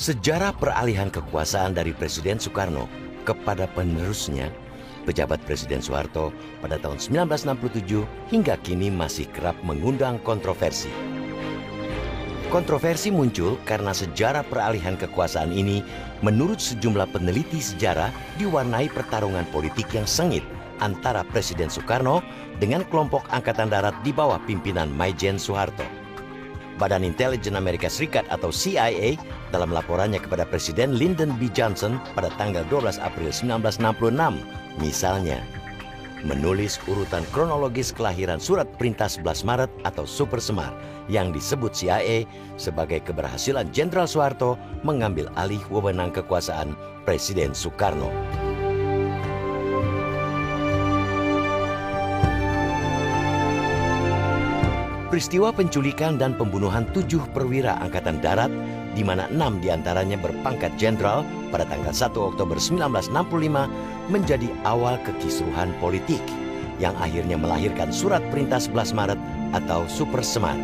Sejarah peralihan kekuasaan dari Presiden Soekarno kepada penerusnya, pejabat Presiden Soeharto pada tahun 1967 hingga kini masih kerap mengundang kontroversi. Kontroversi muncul karena sejarah peralihan kekuasaan ini menurut sejumlah peneliti sejarah diwarnai pertarungan politik yang sengit antara Presiden Soekarno dengan kelompok Angkatan Darat di bawah pimpinan Maijen Soeharto. Badan Intelijen Amerika Serikat atau CIA dalam laporannya kepada Presiden Lyndon B. Johnson pada tanggal 12 April 1966, misalnya, menulis urutan kronologis kelahiran Surat Perintah 11 Maret atau Super Semar yang disebut CIA sebagai keberhasilan Jenderal Soeharto mengambil alih wewenang kekuasaan Presiden Soekarno. Peristiwa penculikan dan pembunuhan 7 perwira Angkatan Darat, di mana 6 diantaranya berpangkat jenderal pada tanggal 1 Oktober 1965, menjadi awal kekisruhan politik yang akhirnya melahirkan Surat Perintah 11 Maret atau Super Semar.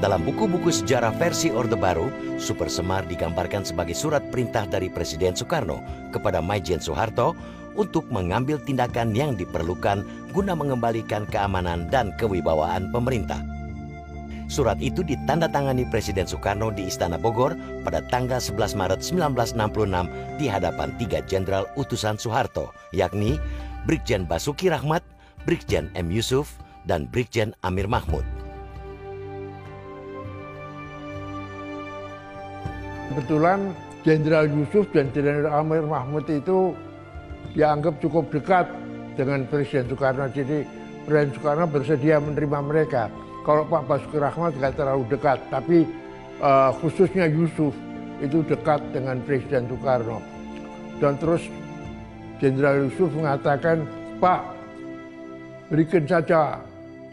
Dalam buku-buku sejarah versi Orde Baru, Super Semar digambarkan sebagai surat perintah dari Presiden Soekarno kepada Maijen Soeharto untuk mengambil tindakan yang diperlukan guna mengembalikan keamanan dan kewibawaan pemerintah. Surat itu ditandatangani Presiden Soekarno di Istana Bogor pada tanggal 11 Maret 1966 di hadapan 3 jenderal utusan Soeharto, yakni Brigjen Basuki Rahmat, Brigjen M. Yusuf, dan Brigjen Amir Mahmud. Kebetulan Jenderal Yusuf dan Jenderal Amir Mahmud itu dianggap cukup dekat dengan Presiden Soekarno. Jadi Presiden Soekarno bersedia menerima mereka. Kalau Pak Basuki Rahmat nggak terlalu dekat, tapi khususnya Yusuf itu dekat dengan Presiden Soekarno. Dan terus Jenderal Yusuf mengatakan, Pak, berikan saja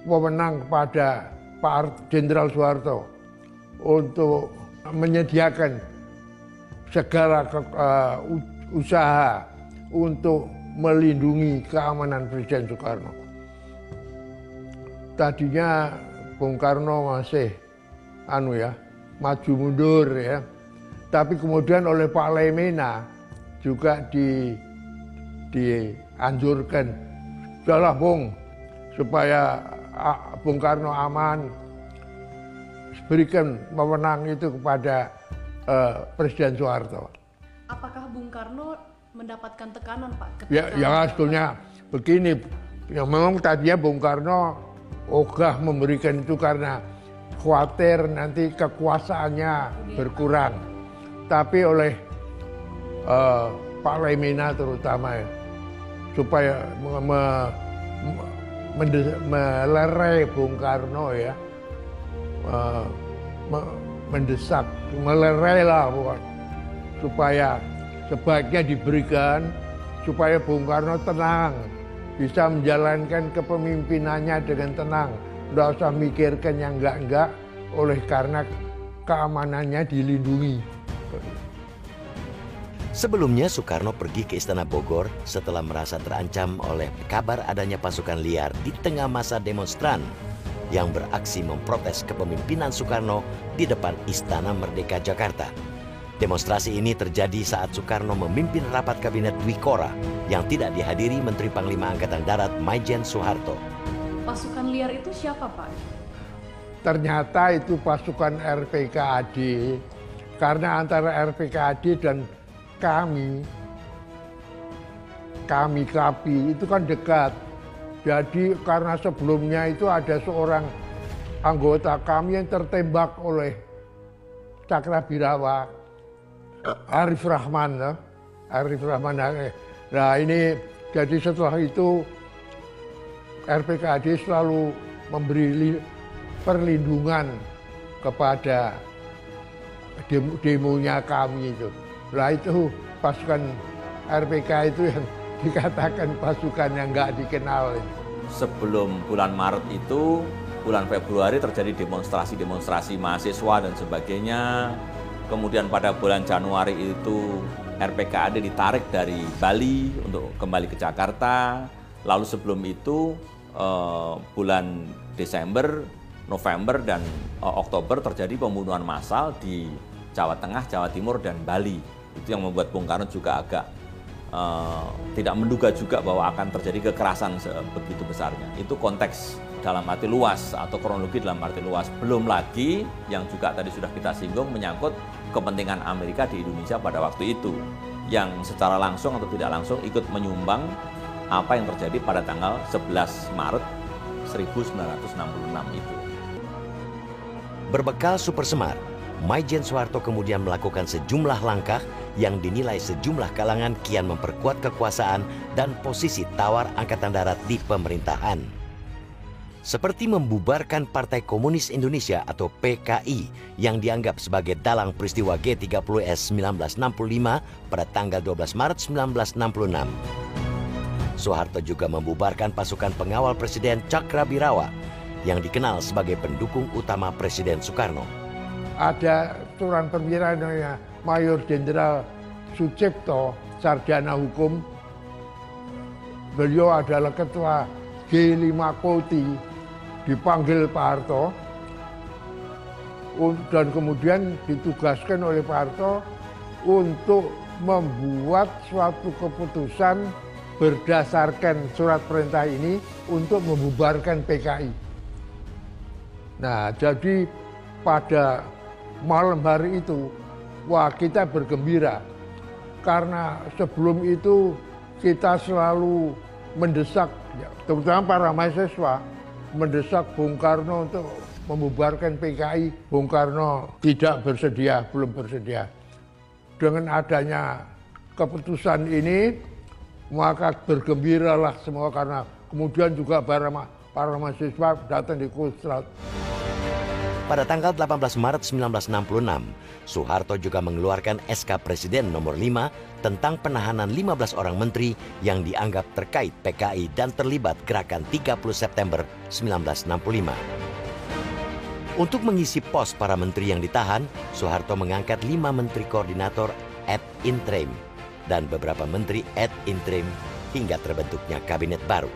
wewenang kepada Pak Jenderal Soeharto untuk menyediakan segala usaha untuk melindungi keamanan Presiden Soekarno. Tadinya Bung Karno masih maju mundur ya. Tapi kemudian oleh Pak Lemena juga dianjurkan, sudahlah Bung, supaya Bung Karno aman, berikan wewenang itu kepada Presiden Soeharto. Apakah Bung Karno mendapatkan tekanan, Pak? Ya sebetulnya begini, yang memang tadinya Bung Karno ogah memberikan itu karena khawatir nanti kekuasaannya berkurang. Tapi oleh Pak Lemena terutama ya, supaya melerai Bung Karno ya, mendesak, melerai lah supaya sebaiknya diberikan supaya Bung Karno tenang, bisa menjalankan kepemimpinannya dengan tenang, tidak usah mikirkan yang enggak-enggak, oleh karena keamanannya dilindungi. Sebelumnya Soekarno pergi ke Istana Bogor setelah merasa terancam oleh kabar adanya pasukan liar di tengah masa demonstran yang beraksi memprotes kepemimpinan Soekarno di depan Istana Merdeka Jakarta. Demonstrasi ini terjadi saat Soekarno memimpin rapat kabinet Dwikora yang tidak dihadiri Menteri Panglima Angkatan Darat Maijen Soeharto. Pasukan liar itu siapa, Pak? Ternyata itu pasukan RPKAD, karena antara RPKAD dan kami KAPI itu kan dekat. Jadi karena sebelumnya itu ada seorang anggota kami yang tertembak oleh Cakrabirawa, Arif Rahman. Nah ini jadi setelah itu RPKAD selalu memberi perlindungan kepada demonya kami itu. Nah itu pasukan RPK itu yang dikatakan pasukan yang nggak dikenal. Sebelum bulan Maret itu, bulan Februari terjadi demonstrasi mahasiswa dan sebagainya. Kemudian pada bulan Januari itu RPKAD ditarik dari Bali untuk kembali ke Jakarta. Lalu sebelum itu bulan Desember, November, dan Oktober terjadi pembunuhan massal di Jawa Tengah, Jawa Timur, dan Bali. Itu yang membuat Bung Karno juga agak tidak menduga juga bahwa akan terjadi kekerasan sebegitu besarnya. Itu konteks dalam arti luas atau kronologi dalam arti luas. Belum lagi yang juga tadi sudah kita singgung menyangkut kepentingan Amerika di Indonesia pada waktu itu, yang secara langsung atau tidak langsung ikut menyumbang apa yang terjadi pada tanggal 11 Maret 1966 itu. Berbekal Super Semar, Maijen Soeharto kemudian melakukan sejumlah langkah yang dinilai sejumlah kalangan kian memperkuat kekuasaan dan posisi tawar Angkatan Darat di pemerintahan. Seperti membubarkan Partai Komunis Indonesia atau PKI yang dianggap sebagai dalang peristiwa G30S 1965 pada tanggal 12 Maret 1966. Soeharto juga membubarkan pasukan pengawal Presiden Cakrabirawa yang dikenal sebagai pendukung utama Presiden Soekarno. Ada seorang perwira namanya Mayor Jenderal Sucipto, sarjana hukum. Beliau adalah ketua G5 Koti, dipanggil Pak Harto, dan kemudian ditugaskan oleh Pak Harto untuk membuat suatu keputusan berdasarkan surat perintah ini untuk membubarkan PKI. Nah, jadi pada malam hari itu, wah, kita bergembira. Karena sebelum itu kita selalu mendesak, terutama para mahasiswa, mendesak Bung Karno untuk membubarkan PKI. Bung Karno tidak bersedia, belum bersedia. Dengan adanya keputusan ini, maka bergembiralah semua karena kemudian juga para mahasiswa datang di Kostrad. Pada tanggal 18 Maret 1966, Soeharto juga mengeluarkan SK Presiden nomor 5 tentang penahanan 15 orang menteri yang dianggap terkait PKI dan terlibat gerakan 30 September 1965. Untuk mengisi pos para menteri yang ditahan, Soeharto mengangkat 5 menteri koordinator ad interim dan beberapa menteri ad interim hingga terbentuknya kabinet baru.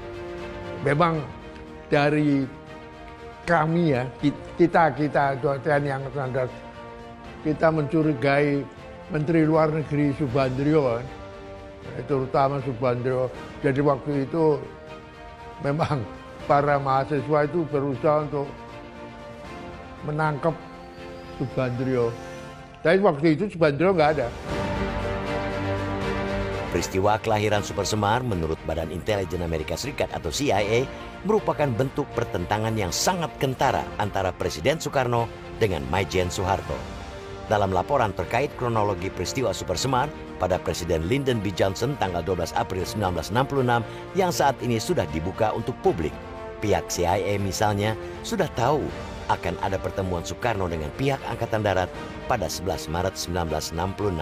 Memang dari kami ya, kita TNI Angkatan Darat, kita mencurigai Menteri Luar Negeri Subandrio, terutama Subandrio. Jadi waktu itu memang para mahasiswa itu berusaha untuk menangkap Subandrio. Tapi waktu itu Subandrio nggak ada. Peristiwa kelahiran Super Semar menurut Badan Intelijen Amerika Serikat atau CIA merupakan bentuk pertentangan yang sangat kentara antara Presiden Soekarno dengan Maijen Soeharto. Dalam laporan terkait kronologi peristiwa Super Semar pada Presiden Lyndon B. Johnson tanggal 12 April 1966 yang saat ini sudah dibuka untuk publik, pihak CIA misalnya sudah tahu akan ada pertemuan Soekarno dengan pihak Angkatan Darat pada 11 Maret 1966.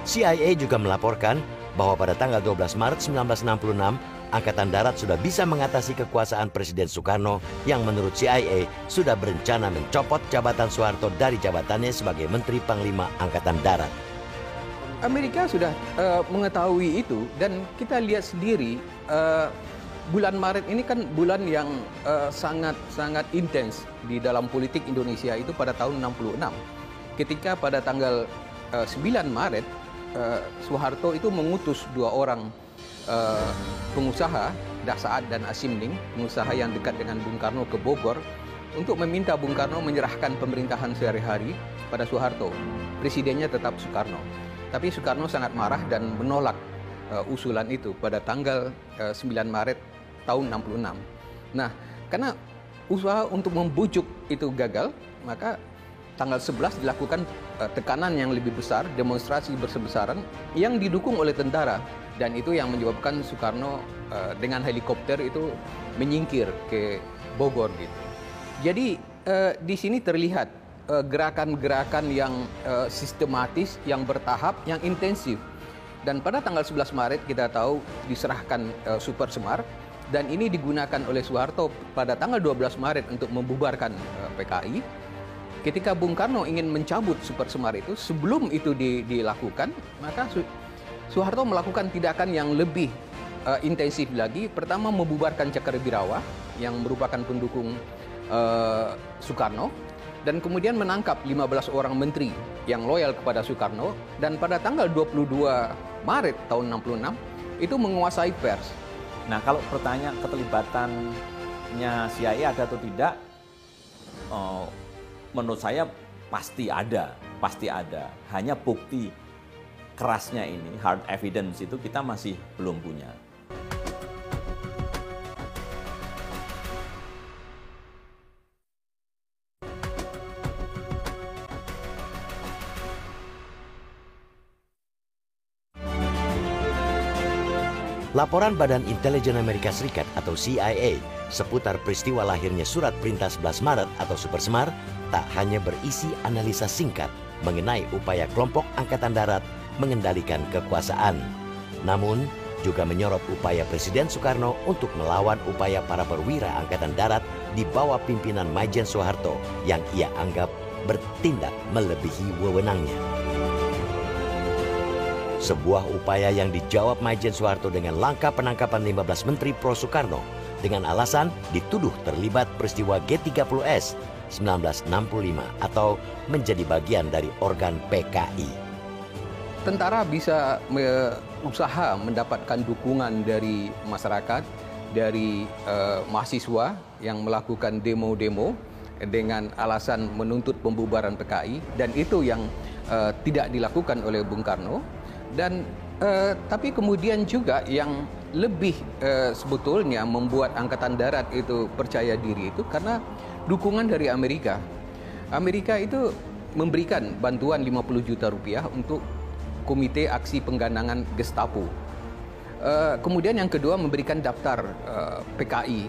CIA juga melaporkan bahwa pada tanggal 12 Maret 1966, Angkatan Darat sudah bisa mengatasi kekuasaan Presiden Soekarno yang menurut CIA sudah berencana mencopot jabatan Soeharto dari jabatannya sebagai Menteri Panglima Angkatan Darat. Amerika sudah mengetahui itu dan kita lihat sendiri bulan Maret ini kan bulan yang sangat intens di dalam politik Indonesia itu pada tahun 66. Ketika pada tanggal 9 Maret Soeharto itu mengutus 2 orang pengusaha, Dasaad dan Asimning, pengusaha yang dekat dengan Bung Karno ke Bogor untuk meminta Bung Karno menyerahkan pemerintahan sehari-hari pada Soeharto. Presidennya tetap Soekarno. Tapi Soekarno sangat marah dan menolak usulan itu pada tanggal 9 Maret tahun 66. Nah, karena usaha untuk membujuk itu gagal, maka tanggal 11 dilakukan tekanan yang lebih besar, demonstrasi besar-besaran yang didukung oleh tentara. Dan itu yang menyebabkan Soekarno dengan helikopter itu menyingkir ke Bogor gitu. Jadi di sini terlihat gerakan-gerakan yang sistematis, yang bertahap, yang intensif. Dan pada tanggal 11 Maret kita tahu diserahkan Super Semar dan ini digunakan oleh Soeharto pada tanggal 12 Maret untuk membubarkan PKI. Ketika Bung Karno ingin mencabut Super Semar itu, sebelum itu dilakukan, maka Soeharto melakukan tindakan yang lebih intensif lagi. Pertama, membubarkan Cakrabirawa yang merupakan pendukung Soekarno. dan kemudian menangkap 15 orang menteri yang loyal kepada Soekarno, dan pada tanggal 22 Maret tahun 66 itu menguasai pers. Nah, kalau pertanyaan keterlibatannya CIA ada atau tidak, menurut saya pasti ada. Hanya bukti kerasnya ini, hard evidence itu kita masih belum punya. Laporan Badan Intelijen Amerika Serikat atau CIA seputar peristiwa lahirnya Surat Perintah 11 Maret atau Super Semar tak hanya berisi analisa singkat mengenai upaya kelompok Angkatan Darat mengendalikan kekuasaan, namun juga menyorot upaya Presiden Soekarno untuk melawan upaya para perwira Angkatan Darat di bawah pimpinan Maijen Soeharto yang ia anggap bertindak melebihi wewenangnya. Sebuah upaya yang dijawab Maijen Soeharto dengan langkah penangkapan 15 menteri pro Soekarno dengan alasan dituduh terlibat peristiwa G30S 1965 atau menjadi bagian dari organ PKI. Tentara bisa berusaha mendapatkan dukungan dari masyarakat, dari mahasiswa yang melakukan demo-demo dengan alasan menuntut pembubaran PKI, dan itu yang tidak dilakukan oleh Bung Karno. Dan tapi kemudian juga yang lebih sebetulnya membuat Angkatan Darat itu percaya diri itu karena dukungan dari Amerika. Amerika itu memberikan bantuan 50 juta rupiah untuk Komite Aksi Penggandangan Gestapo. Kemudian yang kedua memberikan daftar PKI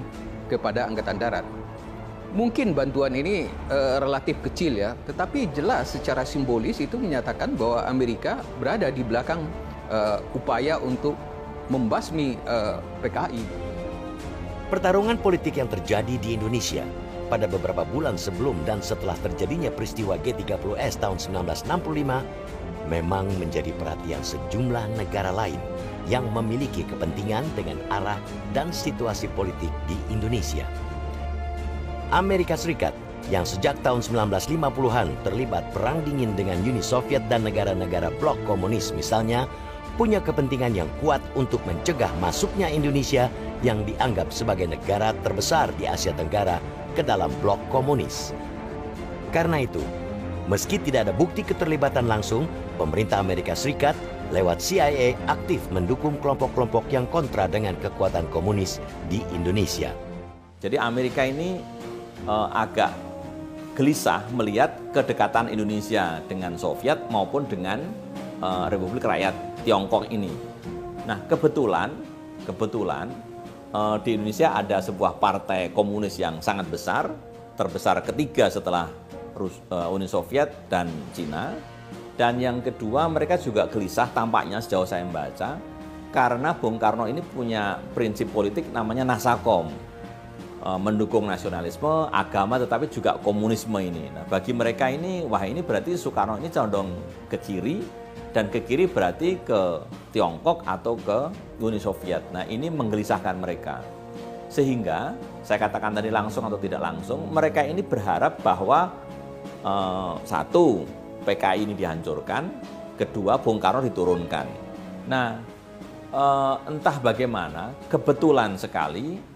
kepada Angkatan Darat. Mungkin bantuan ini relatif kecil ya, tetapi jelas secara simbolis itu menyatakan bahwa Amerika berada di belakang upaya untuk membasmi PKI. Pertarungan politik yang terjadi di Indonesia pada beberapa bulan sebelum dan setelah terjadinya peristiwa G30S tahun 1965 memang menjadi perhatian sejumlah negara lain yang memiliki kepentingan dengan arah dan situasi politik di Indonesia. Amerika Serikat yang sejak tahun 1950-an terlibat perang dingin dengan Uni Soviet dan negara-negara blok komunis misalnya, punya kepentingan yang kuat untuk mencegah masuknya Indonesia yang dianggap sebagai negara terbesar di Asia Tenggara ke dalam blok komunis. Karena itu, meski tidak ada bukti keterlibatan langsung, pemerintah Amerika Serikat lewat CIA aktif mendukung kelompok-kelompok yang kontra dengan kekuatan komunis di Indonesia. Jadi Amerika ini agak gelisah melihat kedekatan Indonesia dengan Soviet maupun dengan Republik Rakyat Tiongkok ini. Nah, kebetulan di Indonesia ada sebuah partai komunis yang sangat besar, terbesar ketiga setelah Uni Soviet dan Cina. Dan yang kedua, mereka juga gelisah tampaknya sejauh saya membaca, karena Bung Karno ini punya prinsip politik namanya Nasakom. Mendukung nasionalisme, agama, tetapi juga komunisme ini. Nah, bagi mereka ini, wah ini berarti Soekarno ini condong ke kiri, dan ke kiri berarti ke Tiongkok atau ke Uni Soviet. Nah, ini menggelisahkan mereka. Sehingga, saya katakan tadi langsung atau tidak langsung, mereka ini berharap bahwa satu, PKI ini dihancurkan, kedua, Bung Karno diturunkan. Nah, entah bagaimana, kebetulan sekali,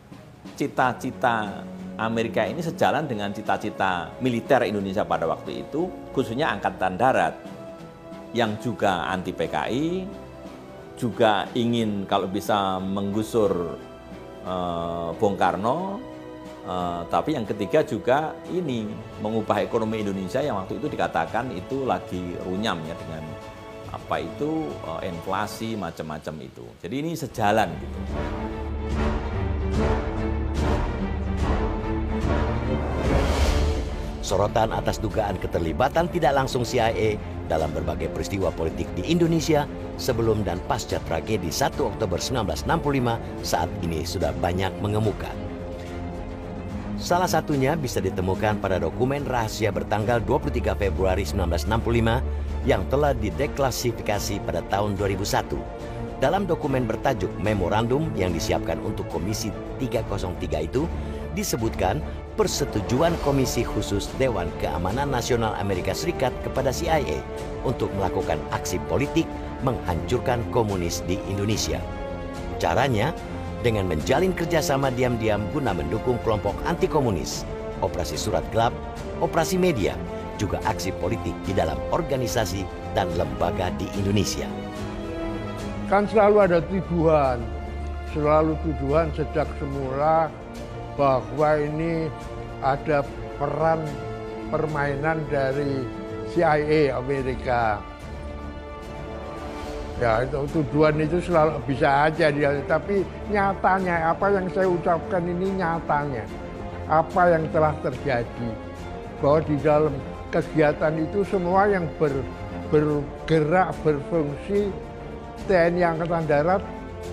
cita-cita Amerika ini sejalan dengan cita-cita militer Indonesia pada waktu itu, khususnya Angkatan Darat, yang juga anti PKI, juga ingin kalau bisa menggusur Bung Karno, tapi yang ketiga juga ini mengubah ekonomi Indonesia yang waktu itu dikatakan itu lagi runyam ya dengan apa itu inflasi macam-macam itu. Jadi ini sejalan gitu. Sorotan atas dugaan keterlibatan tidak langsung CIA dalam berbagai peristiwa politik di Indonesia sebelum dan pasca tragedi 1 Oktober 1965 saat ini sudah banyak mengemuka. Salah satunya bisa ditemukan pada dokumen rahasia bertanggal 23 Februari 1965 yang telah dideklasifikasi pada tahun 2001. Dalam dokumen bertajuk Memorandum yang disiapkan untuk Komisi 303 itu, disebutkan persetujuan Komisi Khusus Dewan Keamanan Nasional Amerika Serikat kepada CIA untuk melakukan aksi politik menghancurkan komunis di Indonesia. Caranya dengan menjalin kerjasama diam-diam guna mendukung kelompok anti komunis, operasi surat gelap, operasi media, juga aksi politik di dalam organisasi dan lembaga di Indonesia. Kan selalu ada tuduhan sejak semula bahwa ini ada peran permainan dari CIA Amerika. Ya, itu tuduhan itu selalu bisa aja dia, tapi nyatanya apa yang saya ucapkan ini nyatanya apa yang telah terjadi, bahwa di dalam kegiatan itu semua yang bergerak berfungsi TNI Angkatan Darat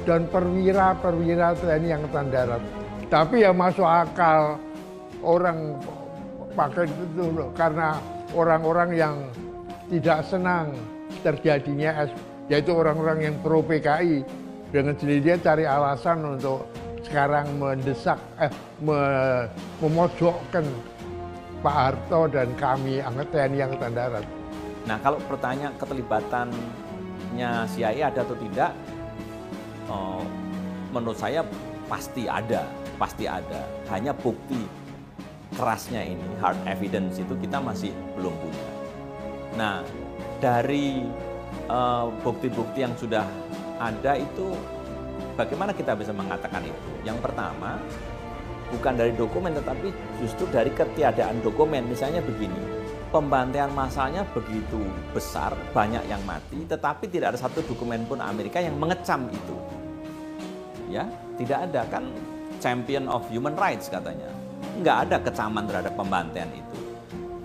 dan perwira-perwira TNI Angkatan Darat. Tapi ya masuk akal orang pakai itu karena orang-orang yang tidak senang terjadinya, yaitu orang-orang yang pro PKI, dengan sendiri dia cari alasan untuk sekarang mendesak, memojokkan Pak Harto dan kami TNI Angkatan Darat. Nah, kalau pertanyaan keterlibatannya CIA ada atau tidak, menurut saya pasti ada. Hanya bukti kerasnya ini, hard evidence itu kita masih belum punya. Nah, dari bukti-bukti yang sudah ada itu, bagaimana kita bisa mengatakan itu? Yang pertama, bukan dari dokumen, tetapi justru dari ketiadaan dokumen. Misalnya begini, pembantaian massanya begitu besar, banyak yang mati, tetapi tidak ada satu dokumen pun Amerika yang mengecam itu. Ya, tidak ada, kan champion of human rights katanya. Nggak ada kecaman terhadap pembantaian itu.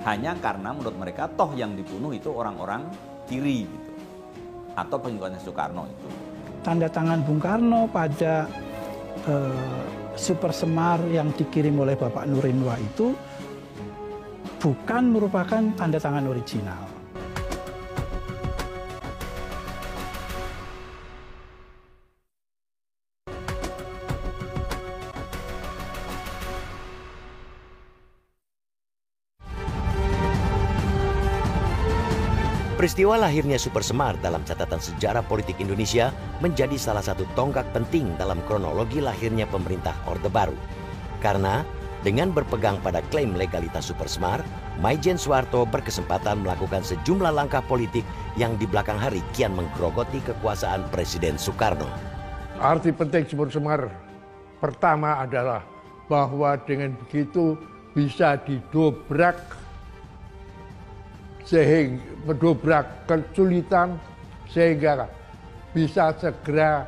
Hanya karena menurut mereka toh yang dibunuh itu orang-orang kiri gitu. Atau pengikutnya Soekarno itu. Tanda tangan Bung Karno pada Super Semar yang dikirim oleh Bapak Nurinwa itu bukan merupakan tanda tangan original. Peristiwa lahirnya Super Semar dalam catatan sejarah politik Indonesia menjadi salah satu tonggak penting dalam kronologi lahirnya pemerintah Orde Baru. Karena dengan berpegang pada klaim legalitas Super Semar, Maijen Soeharto berkesempatan melakukan sejumlah langkah politik yang di belakang hari kian menggerogoti kekuasaan Presiden Soekarno. Arti penting Super Semar pertama adalah bahwa dengan begitu bisa didobrak, sehingga mendobrak kesulitan sehingga bisa segera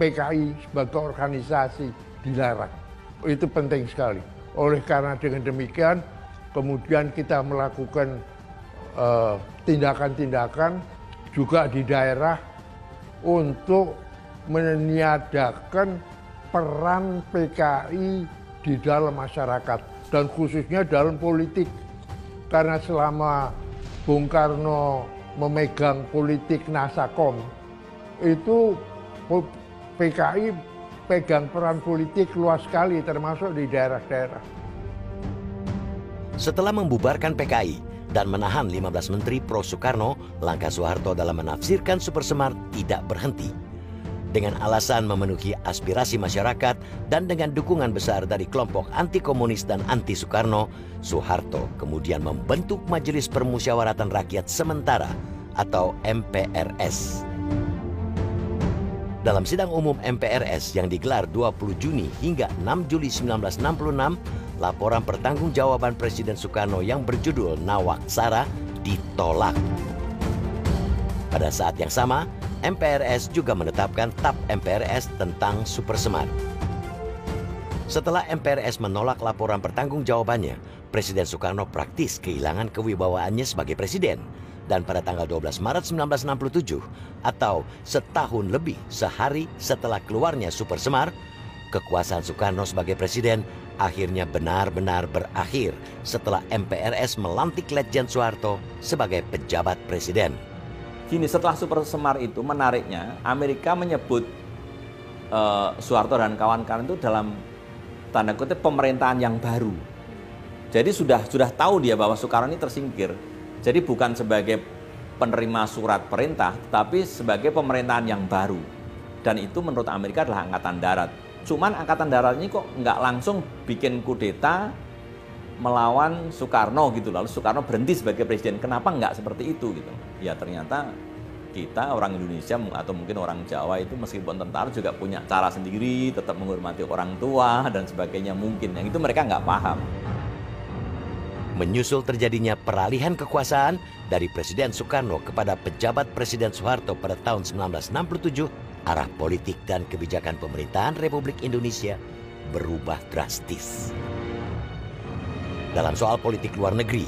PKI sebagai organisasi dilarang. Itu penting sekali. Oleh karena dengan demikian kemudian kita melakukan tindakan-tindakan juga di daerah untuk meniadakan peran PKI di dalam masyarakat dan khususnya dalam politik. Karena selama Bung Karno memegang politik Nasakom, itu PKI pegang peran politik luas sekali termasuk di daerah-daerah. Setelah membubarkan PKI dan menahan 15 menteri pro Soekarno, langkah Soeharto dalam menafsirkan Super Semar tidak berhenti. Dengan alasan memenuhi aspirasi masyarakat dan dengan dukungan besar dari kelompok anti komunis dan anti Soekarno, Soeharto kemudian membentuk Majelis Permusyawaratan Rakyat Sementara atau MPRS. Dalam sidang umum MPRS yang digelar 20 Juni hingga 6 Juli 1966, laporan pertanggungjawaban Presiden Soekarno yang berjudul Nawaksara ditolak. Pada saat yang sama, MPRS juga menetapkan TAP MPRS tentang Super Semar. Setelah MPRS menolak laporan pertanggungjawabannya, Presiden Soekarno praktis kehilangan kewibawaannya sebagai presiden. Dan pada tanggal 12 Maret 1967, atau setahun lebih sehari setelah keluarnya Super Semar, kekuasaan Soekarno sebagai presiden akhirnya benar-benar berakhir setelah MPRS melantik Letjen Soeharto sebagai pejabat presiden. Gini, setelah Super Semar itu menariknya, Amerika menyebut Soeharto dan kawan-kawan itu dalam tanda kutip pemerintahan yang baru. Jadi sudah tahu dia bahwa Soekarno ini tersingkir. Jadi bukan sebagai penerima surat perintah, tetapi sebagai pemerintahan yang baru. Dan itu menurut Amerika adalah Angkatan Darat. Cuman Angkatan Darat ini kok nggak langsung bikin kudeta melawan Soekarno gitu. Lalu Soekarno berhenti sebagai presiden. Kenapa nggak seperti itu gitu? Ya ternyata kita orang Indonesia atau mungkin orang Jawa itu meskipun tentara juga punya cara sendiri, tetap menghormati orang tua dan sebagainya mungkin. Yang itu mereka nggak paham. Menyusul terjadinya peralihan kekuasaan dari Presiden Soekarno kepada pejabat Presiden Soeharto pada tahun 1967, arah politik dan kebijakan pemerintahan Republik Indonesia berubah drastis. Dalam soal politik luar negeri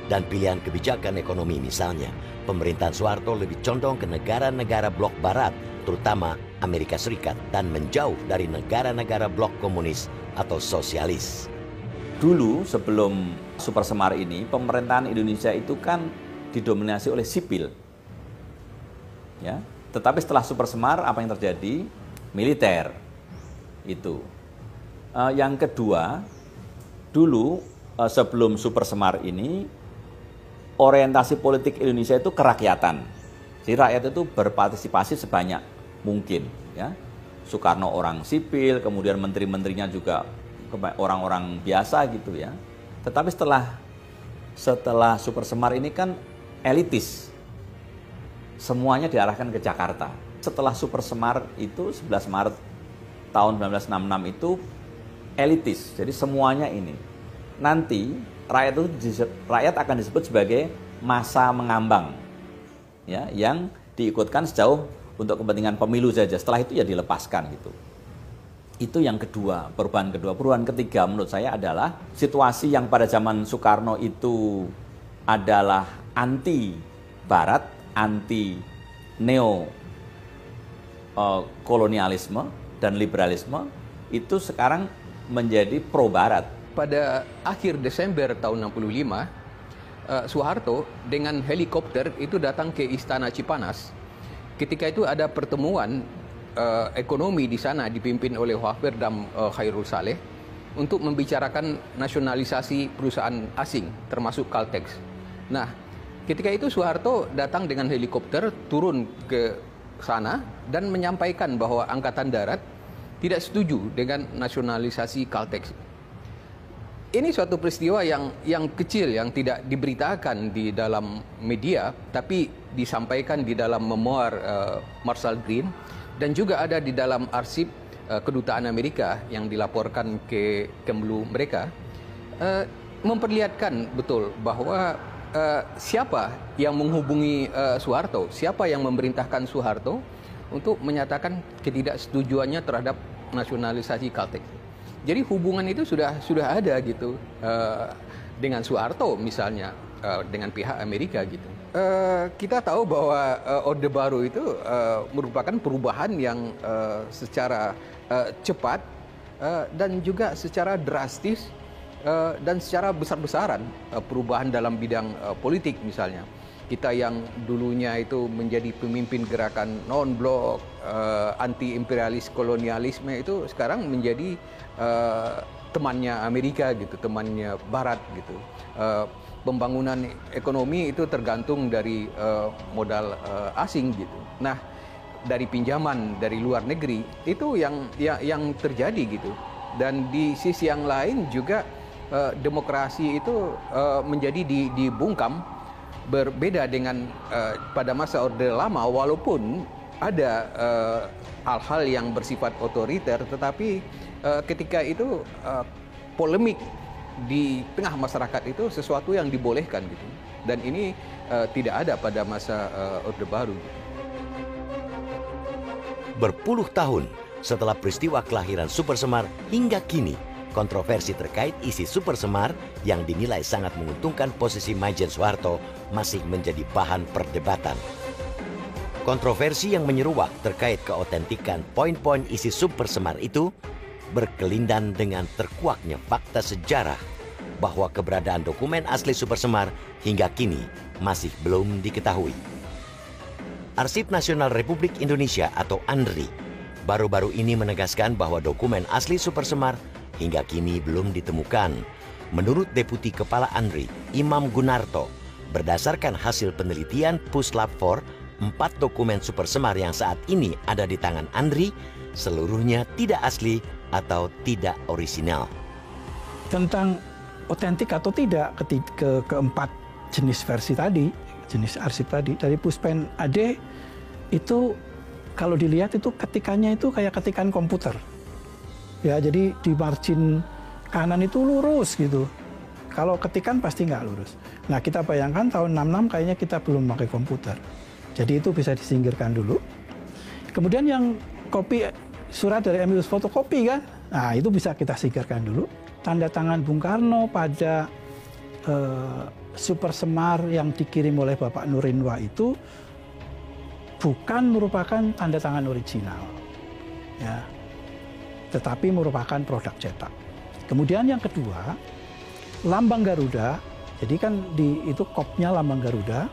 dan pilihan kebijakan ekonomi misalnya, pemerintahan Soeharto lebih condong ke negara-negara blok barat, terutama Amerika Serikat, dan menjauh dari negara-negara blok komunis atau sosialis. Dulu sebelum Super Semar ini, pemerintahan Indonesia itu kan didominasi oleh sipil. Ya, tetapi setelah Super Semar apa yang terjadi? Militer. Itu. Yang kedua, dulu sebelum Super Semar ini orientasi politik Indonesia itu kerakyatan. Jadi rakyat itu berpartisipasi sebanyak mungkin, ya. Soekarno orang sipil, kemudian menteri-menterinya juga orang-orang biasa gitu ya. Tetapi setelah Super Semar ini kan elitis. Semuanya diarahkan ke Jakarta. Setelah Super Semar itu 11 Maret tahun 1966 itu elitis. Jadi semuanya ini. Nanti rakyat akan disebut sebagai massa mengambang. Ya, yang diikutkan sejauh untuk kepentingan pemilu saja. Setelah itu ya dilepaskan gitu. Itu yang kedua, perubahan kedua. Perubahan ketiga menurut saya adalah situasi yang pada zaman Soekarno itu adalah anti Barat, anti neo kolonialisme dan liberalisme, itu sekarang menjadi pro Barat. Pada akhir Desember tahun 65, Soeharto dengan helikopter itu datang ke Istana Cipanas. Ketika itu ada pertemuan ekonomi di sana dipimpin oleh Wahberdam Khairul Saleh untuk membicarakan nasionalisasi perusahaan asing termasuk Caltex. Nah, ketika itu Soeharto datang dengan helikopter turun ke sana dan menyampaikan bahwa Angkatan Darat tidak setuju dengan nasionalisasi Caltex. Ini suatu peristiwa yang kecil yang tidak diberitakan di dalam media, tapi disampaikan di dalam memoir Marshall Green. Dan juga ada di dalam arsip kedutaan Amerika yang dilaporkan ke Kemlu mereka, memperlihatkan betul bahwa siapa yang menghubungi Soeharto, siapa yang memerintahkan Soeharto untuk menyatakan ketidaksetujuannya terhadap nasionalisasi Caltex. Jadi hubungan itu sudah ada gitu dengan Soeharto misalnya, dengan pihak Amerika gitu. Kita tahu bahwa Orde Baru itu merupakan perubahan yang secara cepat dan juga secara drastis dan secara besar-besaran, perubahan dalam bidang politik misalnya. Kita yang dulunya itu menjadi pemimpin gerakan non-blok, anti-imperialis kolonialisme itu sekarang menjadi temannya Amerika gitu, temannya Barat gitu. Pembangunan ekonomi itu tergantung dari modal asing gitu. Nah, dari pinjaman dari luar negeri itu yang terjadi gitu. Dan di sisi yang lain juga demokrasi itu menjadi dibungkam, berbeda dengan pada masa Orde Lama, walaupun ada hal-hal yang bersifat otoriter, tetapi ketika itu polemik di tengah masyarakat itu sesuatu yang dibolehkan gitu. Dan ini tidak ada pada masa Orde Baru. Berpuluh tahun setelah peristiwa kelahiran Super Semar hingga kini, kontroversi terkait isi Super Semar yang dinilai sangat menguntungkan posisi Maijen Soeharto masih menjadi bahan perdebatan. Kontroversi yang menyeruak terkait keautentikan poin-poin isi Super Semar itu berkelindan dengan terkuaknya fakta sejarah bahwa keberadaan dokumen asli Super Semar hingga kini masih belum diketahui. Arsip Nasional Republik Indonesia atau ANRI baru-baru ini menegaskan bahwa dokumen asli Super Semar hingga kini belum ditemukan. Menurut Deputi Kepala ANRI, Imam Gunarto, berdasarkan hasil penelitian Puslap 4, 4 dokumen super semar yang saat ini ada di tangan ANRI, seluruhnya tidak asli atau tidak orisinal. Tentang otentik atau tidak keempat jenis versi tadi, jenis arsip tadi, dari Puspen AD itu kalau dilihat itu ketikannya itu kayak ketikan komputer. Ya, jadi di margin kanan itu lurus gitu. Kalau ketikan pasti nggak lurus. Nah, kita bayangkan tahun 66 kayaknya kita belum pakai komputer. Jadi itu bisa disingkirkan dulu. Kemudian yang kopi surat dari Emilius fotokopi kan, nah itu bisa kita singkirkan dulu. Tanda tangan Bung Karno pada super semar yang dikirim oleh Bapak Nurinwa itu bukan merupakan tanda tangan original, ya, tetapi merupakan produk cetak. Kemudian yang kedua, lambang Garuda. Jadi kan itu kopnya lambang Garuda.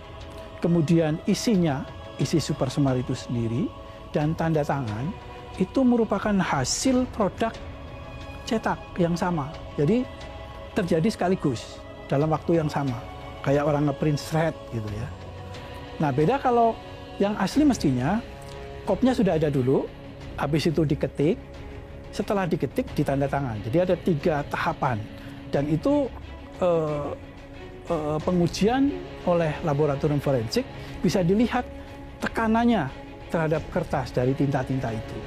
Kemudian isinya, isi super semar itu sendiri dan tanda tangan itu merupakan hasil produk cetak yang sama. Jadi terjadi sekaligus dalam waktu yang sama. Kayak orang ngeprint shred gitu ya. Nah, beda kalau yang asli mestinya kopnya sudah ada dulu, habis itu diketik, setelah diketik ditanda tangan. Jadi ada 3 tahapan dan itu pengujian oleh laboratorium forensik bisa dilihat tekanannya terhadap kertas dari tinta-tinta itu.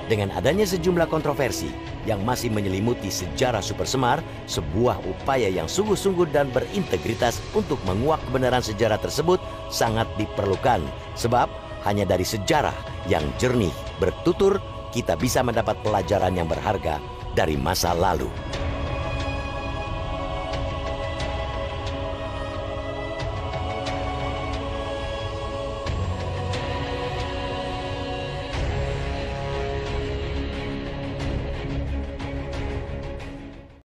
Dengan adanya sejumlah kontroversi yang masih menyelimuti sejarah super semar, sebuah upaya yang sungguh-sungguh dan berintegritas untuk menguak kebenaran sejarah tersebut sangat diperlukan. Sebab hanya dari sejarah yang jernih bertutur, kita bisa mendapat pelajaran yang berharga dari masa lalu.